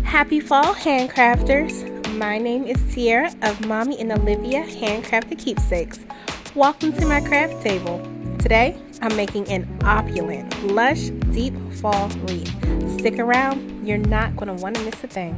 Happy fall, handcrafters! My name is Sierra of Mommy and Olivia Handcrafted Keepsakes. Welcome to my craft table. Today, I'm making an opulent, lush, deep fall wreath. Stick around, you're not going to want to miss a thing.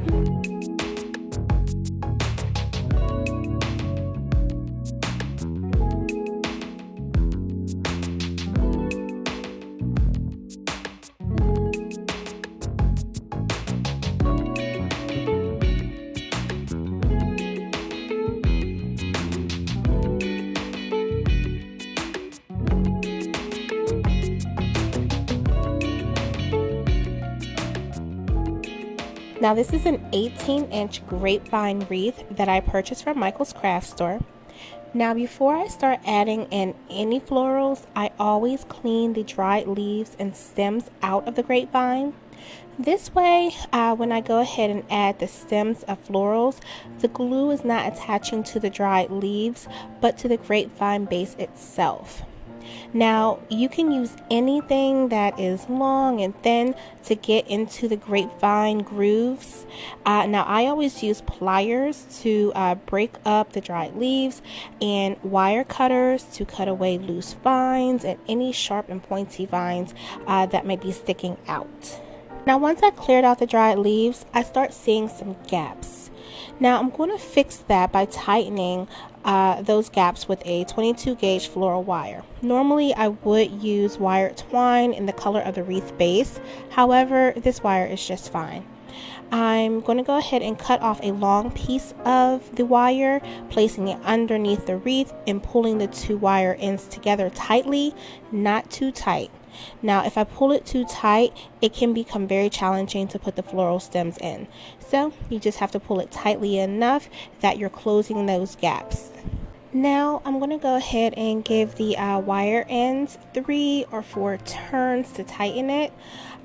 Now this is an 18-inch grapevine wreath that I purchased from Michaels craft store. Now before I start adding in any florals, I always clean the dried leaves and stems out of the grapevine. This way, when I go ahead and add the stems of florals, the glue is not attaching to the dried leaves, but to the grapevine base itself. Now, you can use anything that is long and thin to get into the grapevine grooves. Now, I always use pliers to break up the dried leaves and wire cutters to cut away loose vines and any sharp and pointy vines that may be sticking out. Now, once I cleared out the dried leaves, I start seeing some gaps. Now, I'm going to fix that by tightening those gaps with a 22 gauge floral wire. Normally I would use wired twine in the color of the wreath base. However, this wire is just fine. I'm going to go ahead and cut off a long piece of the wire, placing it underneath the wreath and pulling the two wire ends together tightly, not too tight. Now, if I pull it too tight, it can become very challenging to put the floral stems in. So you just have to pull it tightly enough that you're closing those gaps. Now I'm going to go ahead and give the wire ends 3 or 4 turns to tighten it.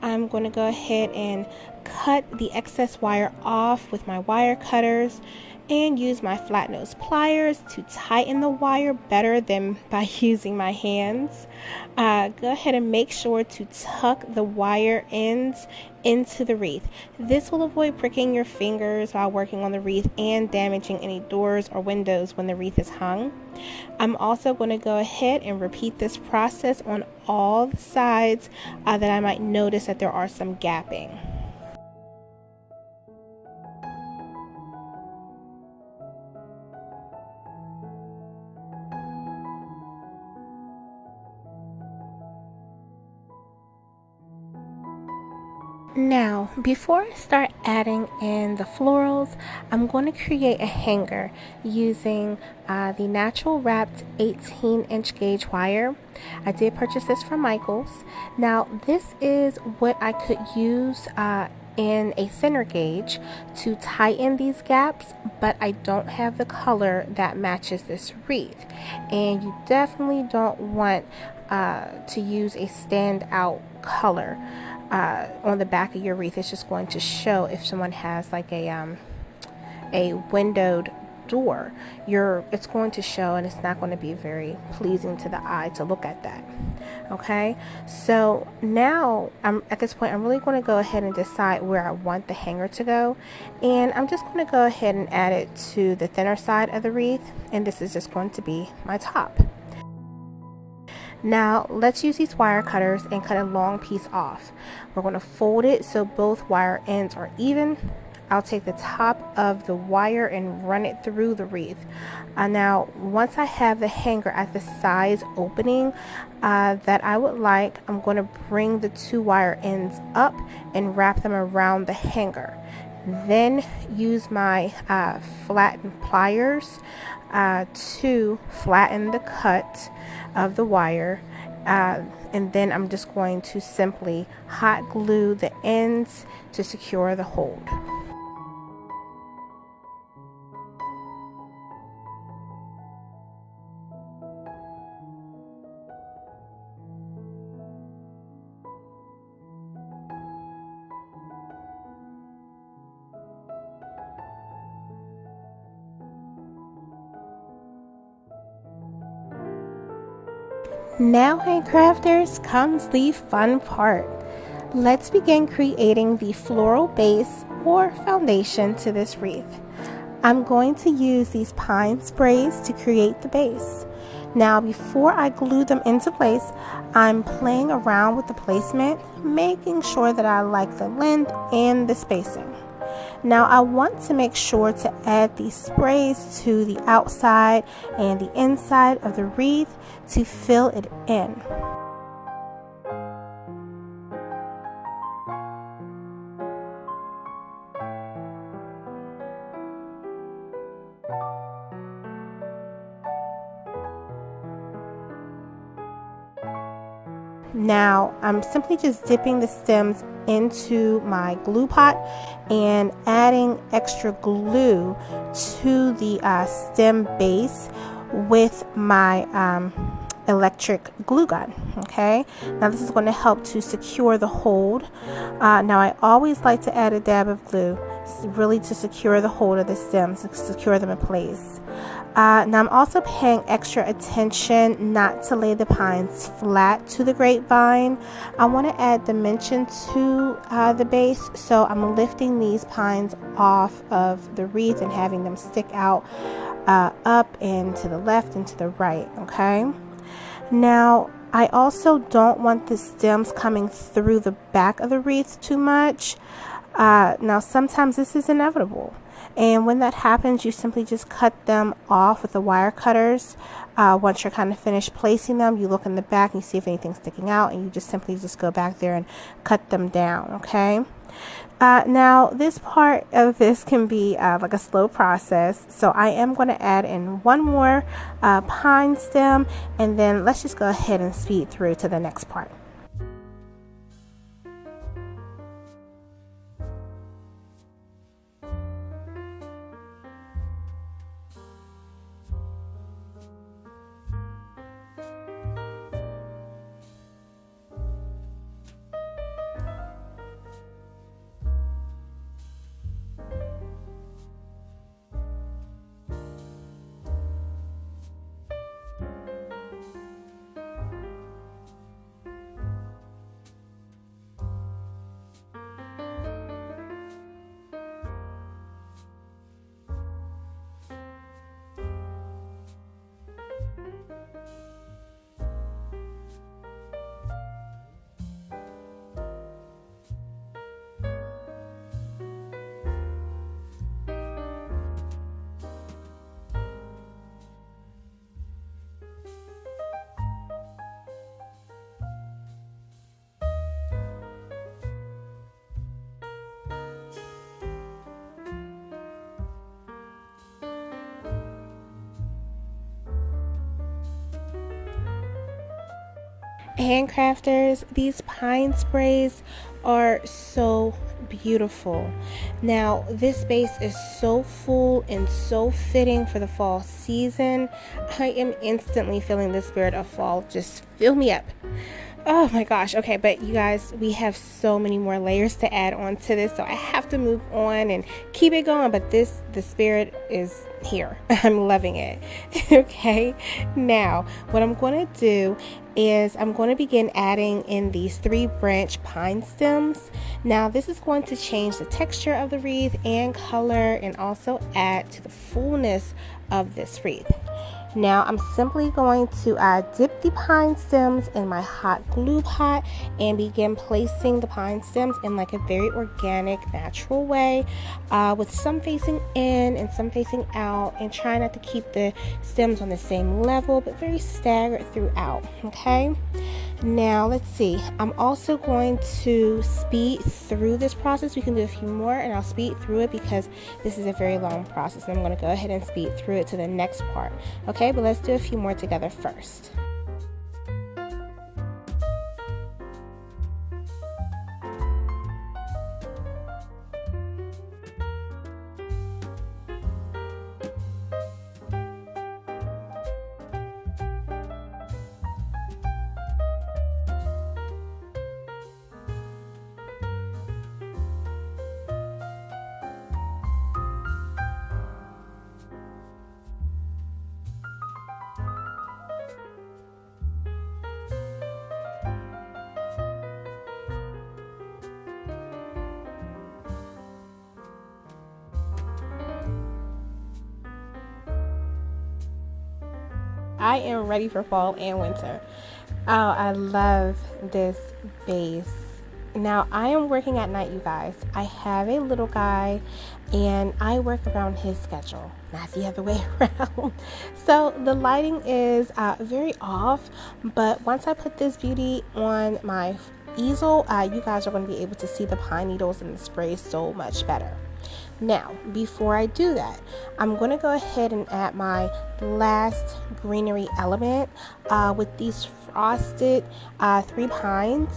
I'm going to go ahead and cut the excess wire off with my wire cutters and use my flat nose pliers to tighten the wire better than by using my hands. Go ahead and make sure to tuck the wire ends into the wreath. This will avoid pricking your fingers while working on the wreath and damaging any doors or windows when the wreath is hung. I'm also going to go ahead and repeat this process on all the sides that I might notice that there are some gapping. Now, before I start adding in the florals, I'm going to create a hanger using the natural wrapped 18-inch gauge wire. I did purchase this from Michaels. Now, this is what I could use in a thinner gauge to tighten these gaps, but I don't have the color that matches this wreath. And you definitely don't want to use a standout color on the back of your wreath. It's just going to show if someone has like a windowed door. It's going to show, and it's not going to be very pleasing to the eye to look at that. Okay, so now at this point I'm really going to go ahead and decide where I want the hanger to go, and I'm just going to go ahead and add it to the thinner side of the wreath, and this is just going to be my top. Now let's use these wire cutters and cut a long piece off. We're going to fold it so both wire ends are even. I'll take the top of the wire and run it through the wreath. Now once I have the hanger at the size opening that I would like, I'm going to bring the two wire ends up and wrap them around the hanger. Then use my flattened pliers to flatten the cut of the wire, and then I'm just going to simply hot glue the ends to secure the hold. Now, handcrafters, comes the fun part. Let's begin creating the floral base or foundation to this wreath. I'm going to use these pine sprays to create the base. Now, before I glue them into place, I'm playing around with the placement, making sure that I like the length and the spacing. Now, I want to make sure to add these sprays to the outside and the inside of the wreath to fill it in. Now I'm simply just dipping the stems into my glue pot and adding extra glue to the stem base with my electric glue gun. Okay, now this is going to help to secure the hold. Now I always like to add a dab of glue, really to secure the hold of the stems, to secure them in place. Now I'm also paying extra attention not to lay the pines flat to the grapevine. I want to add dimension to the base, so I'm lifting these pines off of the wreath and having them stick out up and to the left and to the right. Okay, now I also don't want the stems coming through the back of the wreath too much. Now sometimes this is inevitable, and when that happens, you simply just cut them off with the wire cutters. Once you're kind of finished placing them, you look in the back and you see if anything's sticking out, and you just simply just go back there and cut them down. Okay, now this part of this can be like a slow process, so I am going to add in one more pine stem, and then let's just go ahead and speed through to the next part. Handcrafters, these pine sprays are so beautiful. Now this base is so full and so fitting for the fall season. I am instantly feeling the spirit of fall just fill me up. Oh my gosh. Okay, but you guys, we have so many more layers to add on to this, so I have to move on and keep it going, but the spirit is here. I'm loving it. Okay, now what I'm going to do is I'm going to begin adding in these 3 branch pine stems. Now this is going to change the texture of the wreath and color, and also add to the fullness of this wreath. Now I'm simply going to dip the pine stems in my hot glue pot and begin placing the pine stems in like a very organic, natural way, with some facing in and some facing out, and try not to keep the stems on the same level, but very staggered throughout. Okay, now let's see, I'm also going to speed through this process. We can do a few more and I'll speed through it because this is a very long process, and I'm going to go ahead and speed through it to the next part. Okay, but let's do a few more together first. I am ready for fall and winter. Oh, I love this base. Now, I am working at night, you guys. I have a little guy and I work around his schedule, not the other way around. So the lighting is very off, but once I put this beauty on my easel, you guys are going to be able to see the pine needles and the spray so much better. Now, before I do that, I'm going to go ahead and add my last greenery element with these frosted 3 pines.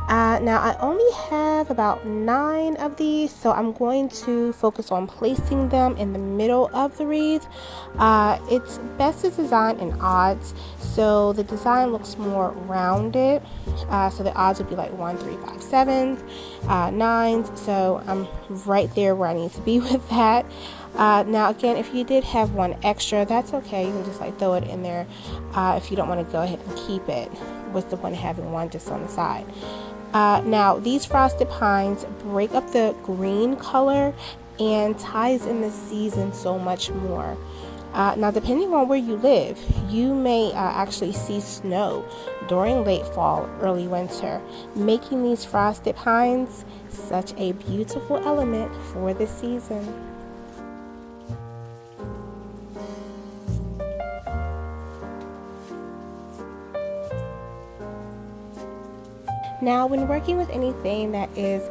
Now, I only have about 9 of these, so I'm going to focus on placing them in the middle of the wreath. It's best to design in odds, so the design looks more rounded. So the odds would be like 1, 3, 5, 7, 9s. So I'm right there where I need to be with that. Now again, if you did have one extra, that's okay. You can just like throw it in there if you don't want to go ahead and keep it with the one having one just on the side. Now these frosted pines break up the green color and ties in the season so much more. Now, depending on where you live, you may actually see snow during late fall, early winter, making these frosted pines such a beautiful element for the season. Now, when working with anything that is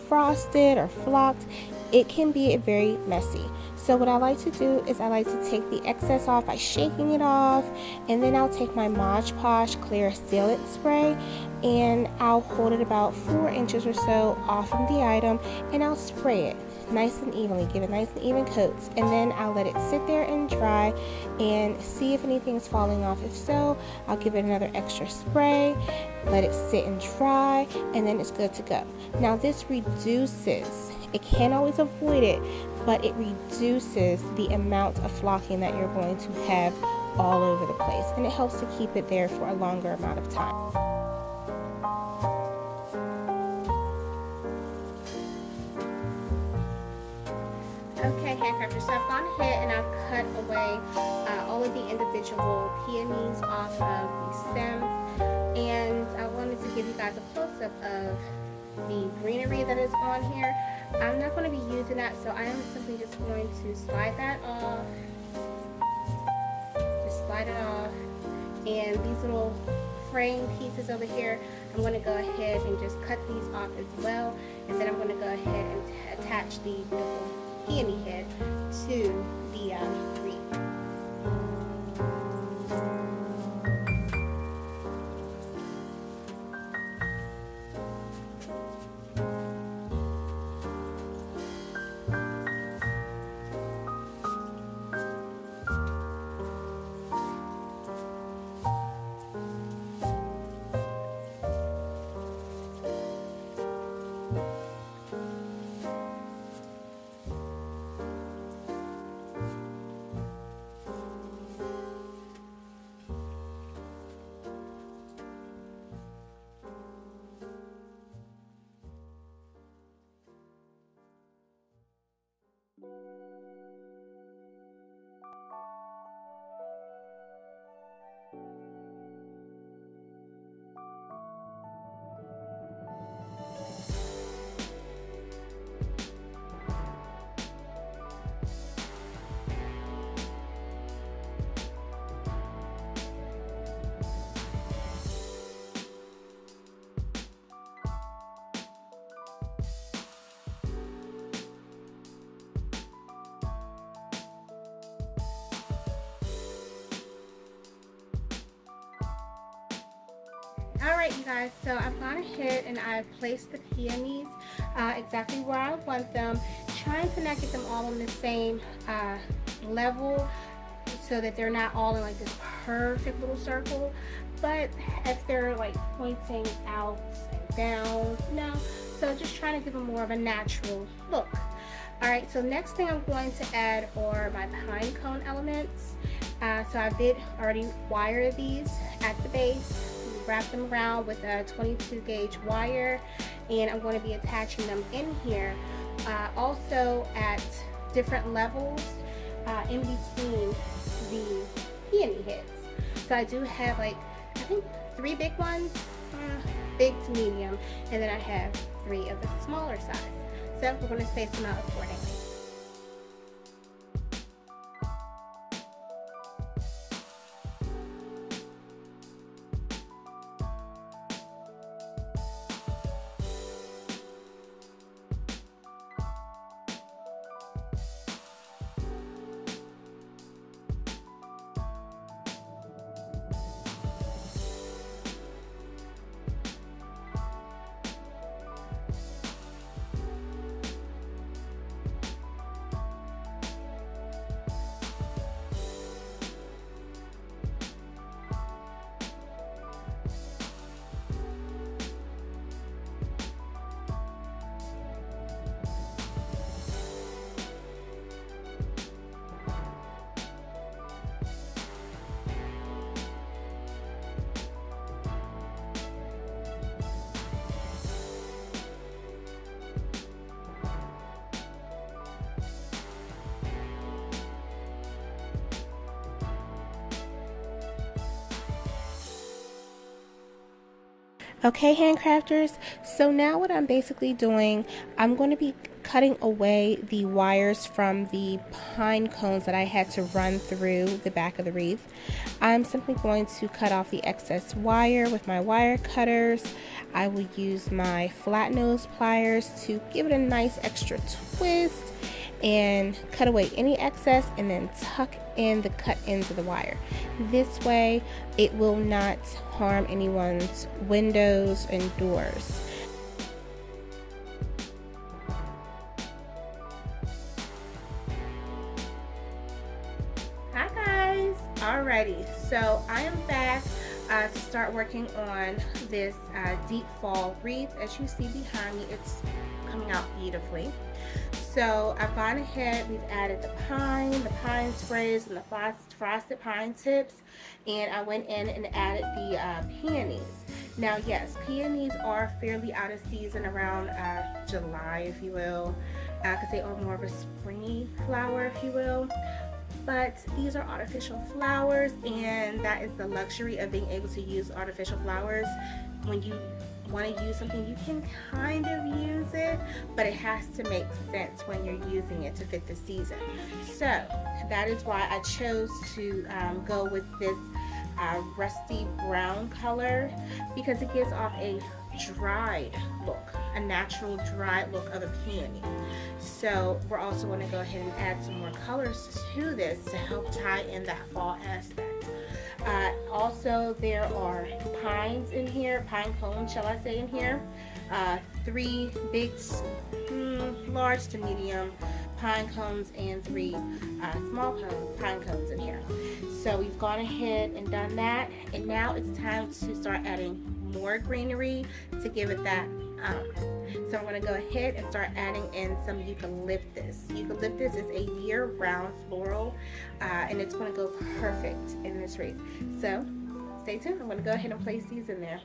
frosted or flocked, it can be very messy. So what I like to do is I like to take the excess off by shaking it off, and then I'll take my Mod Podge clear sealant spray and I'll hold it about 4 inches or so off from the item, and I'll spray it nice and evenly, give it nice and even coats, and then I'll let it sit there and dry and see if anything's falling off. If so, I'll give it another extra spray, let it sit and dry, and then it's good to go. Now this reduces, it can't always avoid it, but it reduces the amount of flocking that you're going to have all over the place, and it helps to keep it there for a longer amount of time. Okay, handcrafters, so I've gone ahead and I've cut away all of the individual peonies off of the stems, and I wanted to give you guys a close-up of the greenery that is on here. I'm not going to be using that, so I am simply just going to slide that off. Just slide it off. And these little frame pieces over here, I'm going to go ahead and just cut these off as well. And then I'm going to go ahead and attach the beautiful peony head to the wreath. Alright you guys, so I've gone ahead and I've placed the peonies exactly where I want them, trying to not get them all on the same level so that they're not all in like this perfect little circle, but if they're like pointing out and down, no, so just trying to give them more of a natural look. Alright, so next thing I'm going to add are my pine cone elements. So I did already wire these at the base, wrap them around with a 22 gauge wire, and I'm going to be attaching them in here also at different levels in between the peony heads. So I do have like, I think 3 big ones, big to medium, and then I have 3 of the smaller size. So we're going to space them out accordingly. Okay, handcrafters, so now what I'm basically doing, I'm going to be cutting away the wires from the pine cones that I had to run through the back of the wreath. I'm simply going to cut off the excess wire with my wire cutters. I will use my flat nose pliers to give it a nice extra twist and cut away any excess and then tuck in the cut ends of the wire. This way it will not harm anyone's windows and doors. Hi guys, alrighty, so I am back to start working on this deep fall wreath. As you see behind me, it's coming out beautifully. So I've gone ahead, we've added the pine sprays and the frosted pine tips, and I went in and added the peonies. Now yes, peonies are fairly out of season around July, if you will, because they are more of a springy flower, if you will. But these are artificial flowers, and that is the luxury of being able to use artificial flowers. When you want to use something, you can kind of use it, but it has to make sense when you're using it to fit the season. So that is why I chose to go with this rusty brown color, because it gives off a dried look, a natural dried look of a peony. So we're also going to go ahead and add some more colors to this to help tie in that fall aspect. Also, there are pines in here, pine cones, shall I say, in here. 3 big, large to medium pine cones and 3 small pine cones in here. So we've gone ahead and done that, and now it's time to start adding more greenery to give it that so I'm going to go ahead and start adding in some eucalyptus. Eucalyptus is a year-round floral, and it's going to go perfect in this wreath. So stay tuned. I'm going to go ahead and place these in there.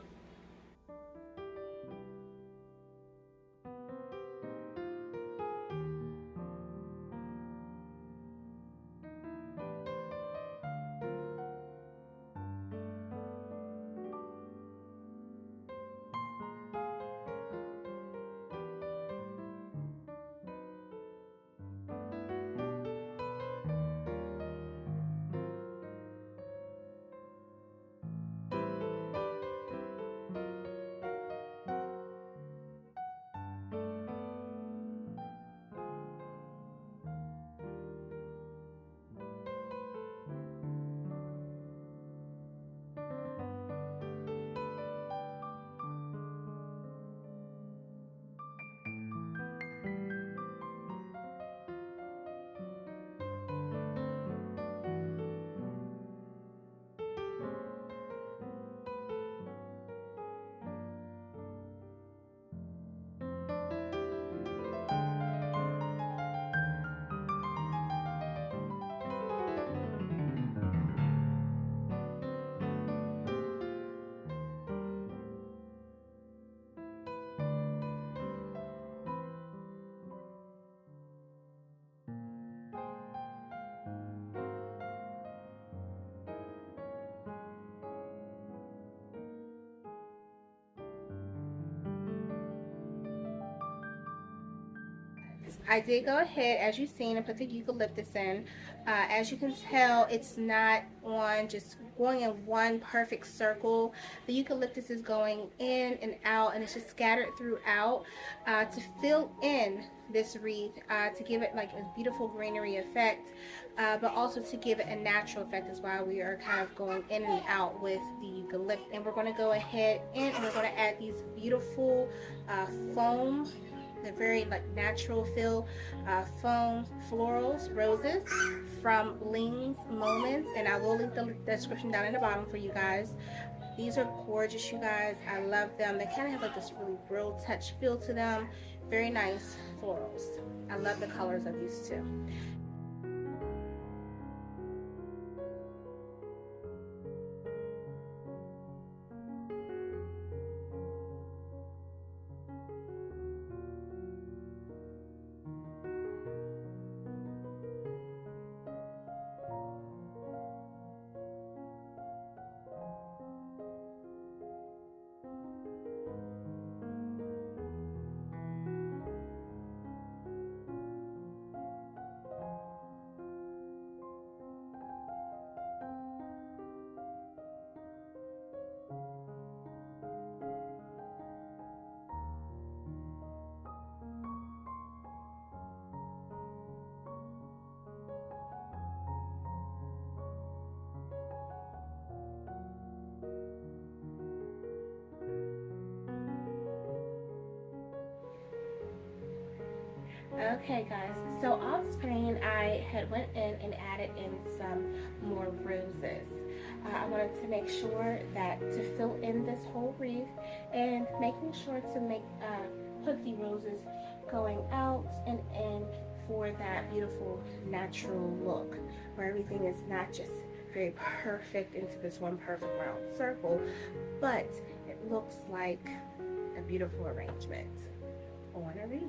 I did go ahead, as you've seen, and put the eucalyptus in. As you can tell, it's not on just going in one perfect circle. The eucalyptus is going in and out, and it's just scattered throughout to fill in this wreath, to give it like a beautiful greenery effect, but also to give it a natural effect as well. We are kind of going in and out with the eucalyptus, and we're going to go ahead and we're going to add these beautiful foam, the very like natural feel foam florals, roses from Ling's Moments, and I will link the description down in the bottom for you guys. These are gorgeous, you guys. I love them. They kind of have like this really real touch feel to them. Very nice florals. I love the colors of these too. Okay guys, so off screen I had went in and added in some more roses. I wanted to make sure that to fill in this whole wreath, and making sure to put the roses going out and in for that beautiful natural look where everything is not just very perfect into this one perfect round circle, but it looks like a beautiful arrangement on a wreath.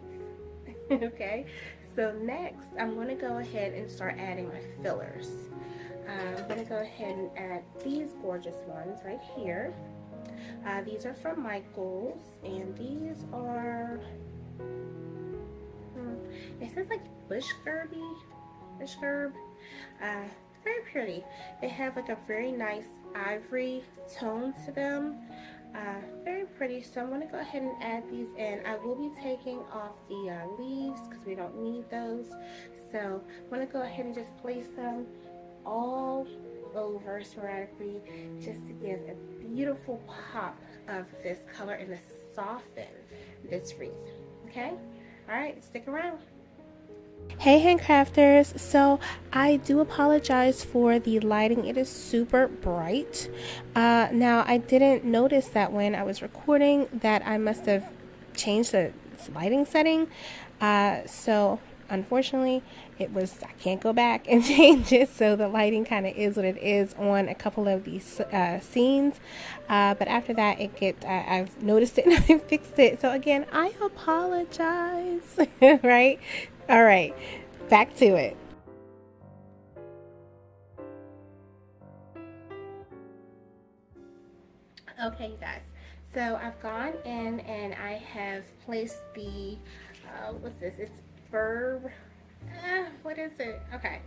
Okay, so next I'm going to go ahead and start adding my fillers. I'm going to go ahead and add these gorgeous ones right here. These are from Michaels, and these are, it says like bush herb, very pretty. They have like a very nice ivory tone to them. Very pretty. So I'm going to go ahead and add these in. I will be taking off the leaves because we don't need those. So I'm going to go ahead and just place them all over sporadically, just to give a beautiful pop of this color and to soften this wreath. Okay? Alright, stick around. Hey handcrafters, so I do apologize for the lighting. It is super bright. Now I didn't notice that when I was recording that I must have changed the lighting setting. So unfortunately I can't go back and change it, so the lighting kind of is what it is on a couple of these scenes, but after that I've noticed it and I fixed it. So again, I apologize. Right? All right, back to it. Okay, you guys, so I've gone in and I have placed the what's this, it's verb, what is it? Okay,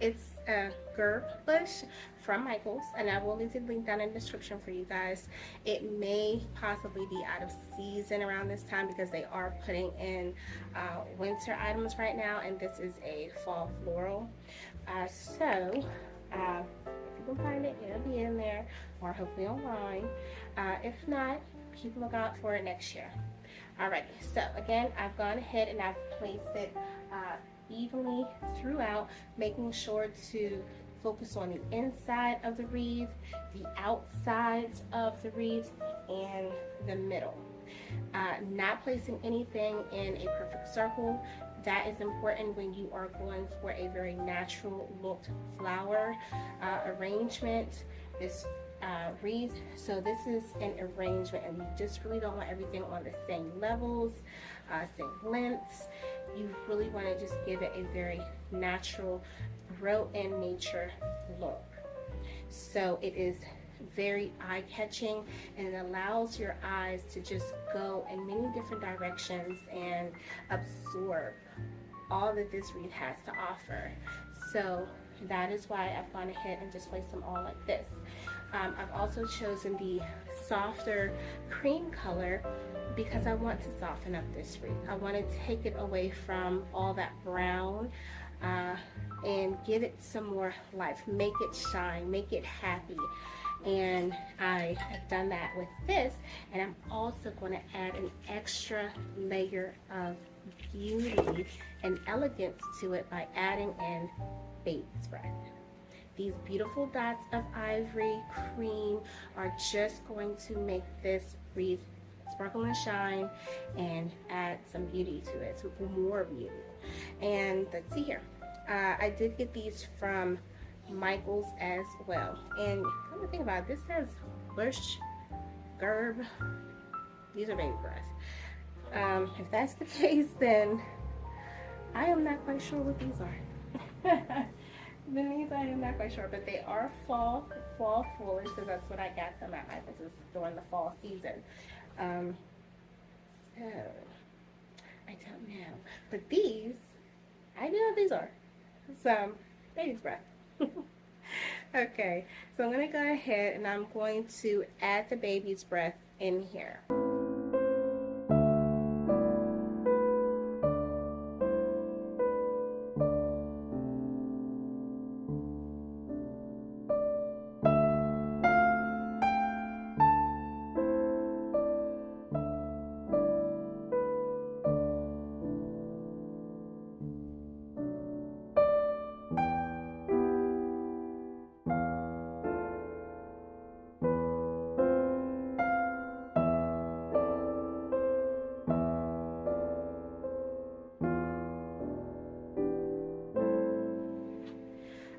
it's a gerb bush from Michaels, and I will leave the link down in the description for you guys. It may possibly be out of season around this time because they are putting in winter items right now, and this is a fall floral. So if you can find it, it'll be in there, or hopefully online. If not, keep a lookout for it next year. Alright, so again, I've gone ahead and I've placed it evenly throughout, making sure to focus on the inside of the wreath, the outsides of the wreath, and the middle. Not placing anything in a perfect circle. That is important when you are going for a very natural looked flower arrangement. This wreath, so this is an arrangement, and you just really don't want everything on the same levels, same lengths. You really want to just give it a very natural, grow in nature look. So it is very eye-catching, and it allows your eyes to just go in many different directions and absorb all that this wreath has to offer. So that is why I've gone ahead and just placed them all like this. I've also chosen the softer cream color because I want to soften up this wreath. I want to take it away from all that brown and give it some more life, make it shine, make it happy. And I have done that with this, and I'm also going to add an extra layer of beauty and elegance to it by adding in baby's breath. These beautiful dots of ivory cream are just going to make this wreath sparkle and shine and add some beauty to it, some more beauty. And let's see here. I did get these from Michaels as well. And come to think about it, this says Bush, Gerb. These are baby breath. If that's the case, then I am not quite sure what these are. These I am not quite sure, but they are fall foliage because that's what I got them at my business during the fall season. So I don't know, but these I know what these are. Some baby's breath. Okay, so I'm going to go ahead and I'm going to add the baby's breath in here.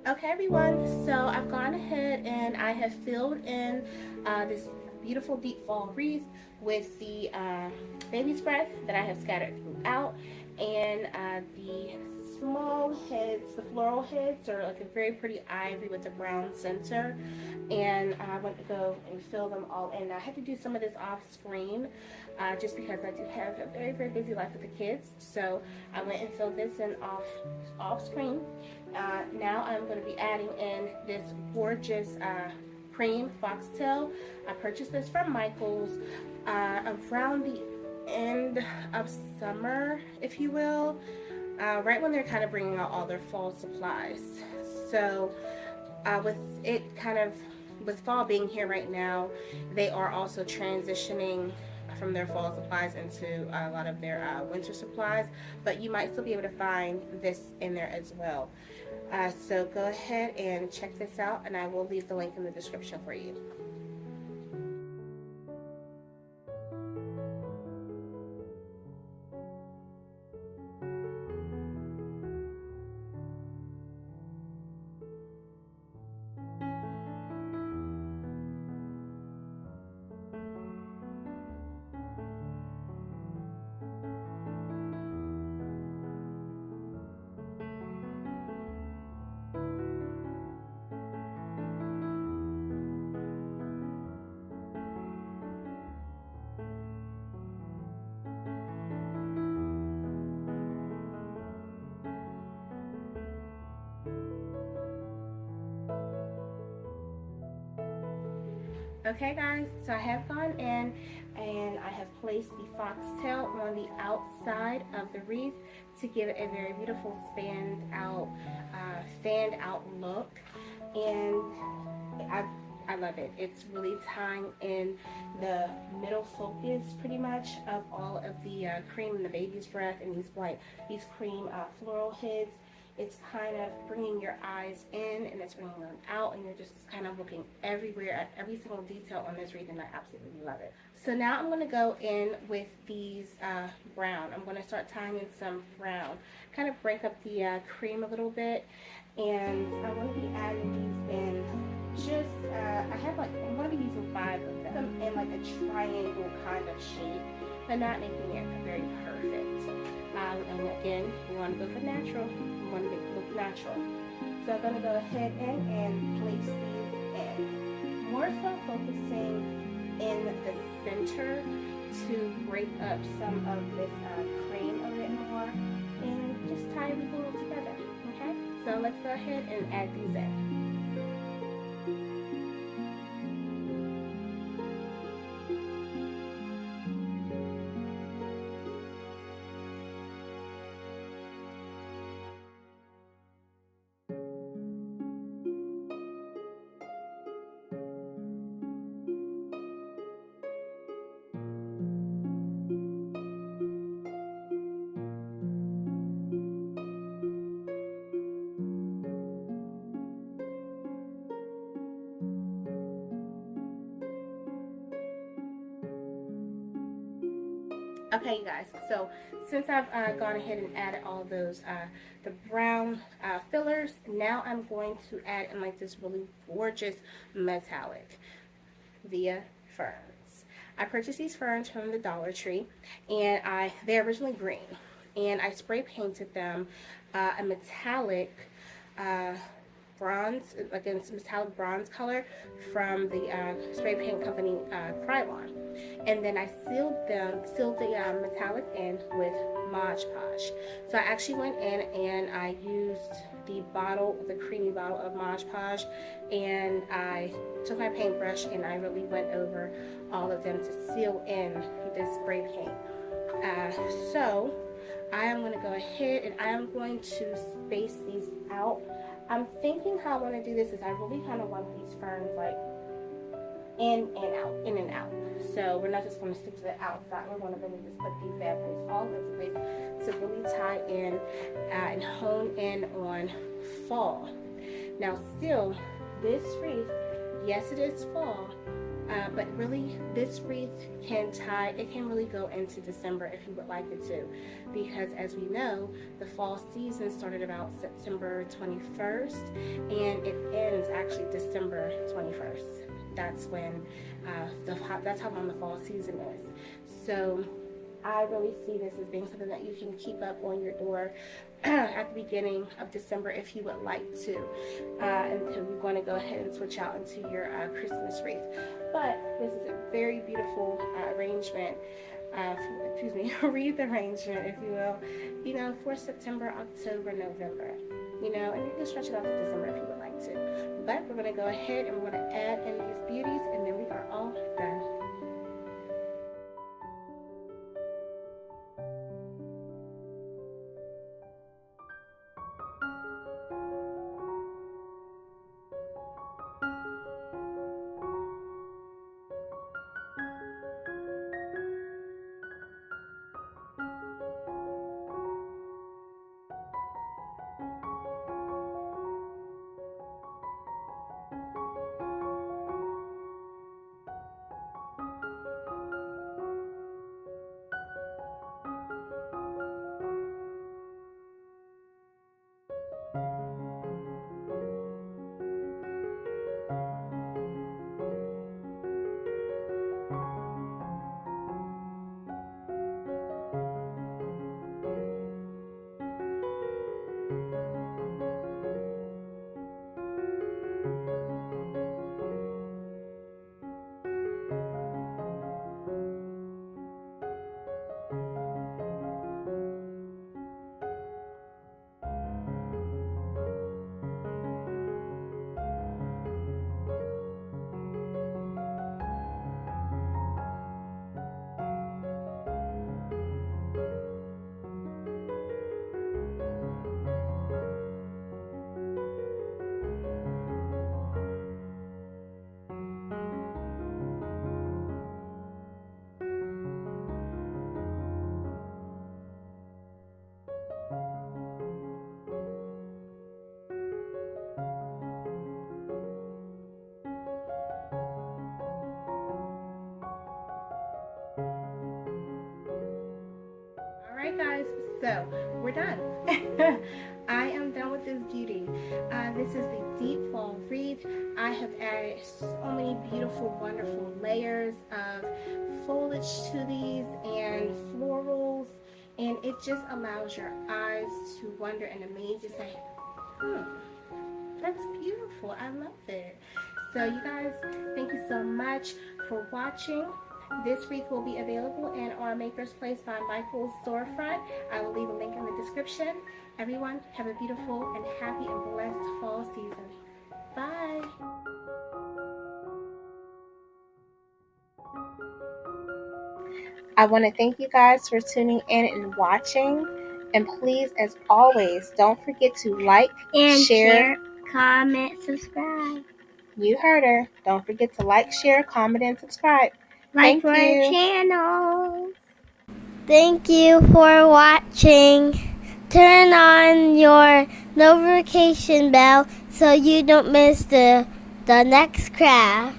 Okay everyone, so I've gone ahead and I have filled in this beautiful deep fall wreath with the baby's breath that I have scattered throughout, and the small heads, the floral heads are like a very pretty ivory with a brown center, and I went to go and fill them all in. Now, I had to do some of this off screen just because I do have a very busy life with the kids, so I went and filled this in off screen. Now I'm going to be adding in this gorgeous cream foxtail. I purchased this from Michaels around the end of summer, if you will, right when they're kind of bringing out all their fall supplies. So with fall being here right now, they are also transitioning from their fall supplies into a lot of their winter supplies, but you might still be able to find this in there as well. So go ahead and check this out, and I will leave the link in the description for you. Okay guys, so I have gone in and I have placed the foxtail on the outside of the wreath to give it a very beautiful fanned out look, and I love it. It's really tying in the middle focus pretty much of all of the cream and the baby's breath and these cream floral heads. It's kind of bringing your eyes in and it's bringing them out, and you're just kind of looking everywhere at every single detail on this wreath, and I absolutely love it. So now I'm going to go in with these brown. I'm going to start tying in some brown, kind of break up the cream a little bit, and I'm going to be adding these in just, I'm going to be using 5 of them in like a triangle kind of shape, but not making it very perfect. And again, we want to go for natural. We want to make it look natural. So I'm going to go ahead and place these in. More so focusing in the center to break up some of this cream a bit more, and just just tie everything in together, okay? So let's go ahead and add these in. Okay, you guys, so since I've gone ahead and added all those the brown fillers, now I'm going to add in like this really gorgeous metallic via ferns. I purchased these ferns from the Dollar Tree, and they're originally green, and I spray painted them a metallic bronze, like a metallic bronze color from the spray paint company Grapevine. And then I sealed the metallic in with Mod Podge. So I actually went in and I used the creamy bottle of Mod Podge, and I took my paintbrush and I really went over all of them to seal in this spray paint. So I am going to go ahead and I am going to space these out. I'm thinking how I want to do this is I really kind of want these ferns like in and out. So we're not just going to stick to the outside. We're going to really just put these bad boys all over the place to really tie in and hone in on fall. Now still, this wreath, yes it is fall, but really this wreath can really go into December if you would like it to, because as we know, the fall season started about September 21st and it ends actually December 21st. That's when that's how long the fall season is. So I really see this as being something that you can keep up on your door at the beginning of December if you would like to, until you're going to go ahead and switch out into your Christmas wreath. But this is a very beautiful arrangement, wreath arrangement, if you will, you know, for September, October, November, you know, and you can stretch it out to December if you would like to. But we're going to go ahead and we're going to add in these beauties, and then we are all done. Alright guys, so we're done. I am done with this beauty. This is the deep fall wreath. I have added so many beautiful, wonderful layers of foliage to these and florals, and it just allows your eyes to wonder and amaze and say, that's beautiful. I love it. So you guys, thank you so much for watching. This wreath will be available in our MakersPlace by Michaels storefront. I will leave a link in the description. Everyone, have a beautiful and happy and blessed fall season. Bye. I want to thank you guys for tuning in and watching. And please, as always, don't forget to like, and share, comment, subscribe. You heard her. Don't forget to like, share, comment, and subscribe. Like Thank for you. our channel. Thank you for watching. Turn on your notification bell so you don't miss the next craft.